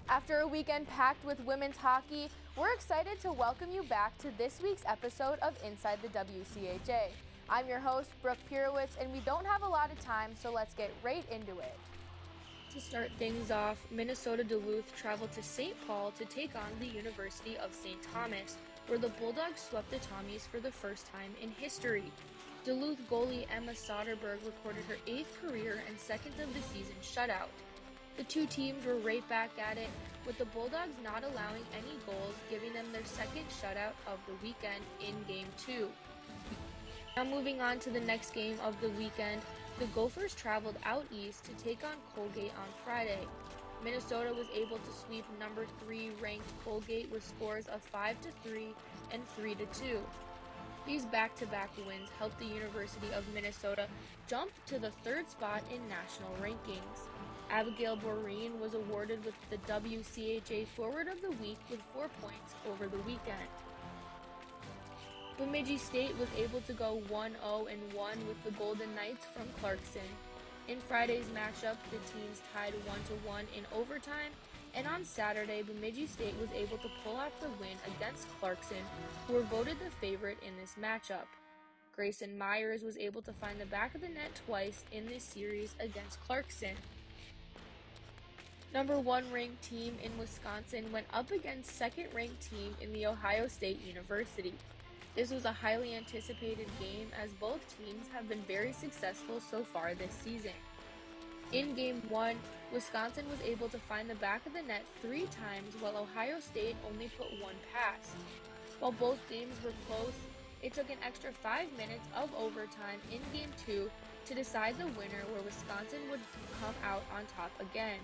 After a weekend packed with women's hockey, we're excited to welcome you back to this week's episode of Inside the WCHA. I'm your host, Brooke Purowitz, and we don't have a lot of time, so let's get right into it. To start things off, Minnesota Duluth traveled to St. Paul to take on the University of St. Thomas, where the Bulldogs swept the Tommies for the first time in history. Duluth goalie Emma Soderberg recorded her 8th career and 2nd of the season shutout. The two teams were right back at it, with the Bulldogs not allowing any goals, giving them their 2nd shutout of the weekend in Game 2. Now moving on to the next game of the weekend, the Gophers traveled out east to take on Colgate on Friday. Minnesota was able to sweep number 3 ranked Colgate with scores of 5-3 and 3-2. These back-to-back wins helped the University of Minnesota jump to the 3rd spot in national rankings. Abigail Boreen was awarded with the WCHA Forward of the Week with 4 points over the weekend. Bemidji State was able to go 1-0-1 with the Golden Knights from Clarkson. In Friday's matchup, the teams tied 1-1 in overtime, and on Saturday, Bemidji State was able to pull off the win against Clarkson, who were voted the favorite in this matchup. Grayson Myers was able to find the back of the net twice in this series against Clarkson. Number 1 ranked team in Wisconsin went up against 2nd ranked team in the Ohio State University. This was a highly anticipated game as both teams have been very successful so far this season. In Game 1, Wisconsin was able to find the back of the net 3 times while Ohio State only put 1 past. While both games were close, it took an extra 5 minutes of overtime in Game 2 to decide the winner, where Wisconsin would come out on top again.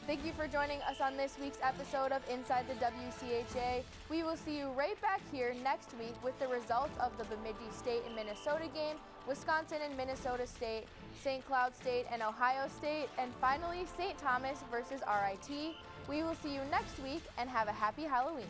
Thank you for joining us on this week's episode of Inside the WCHA. We will see you right back here next week with the results of the Bemidji State and Minnesota game, Wisconsin and Minnesota State, St. Cloud State and Ohio State, and finally St. Thomas versus RIT. We will see you next week and have a happy Halloween.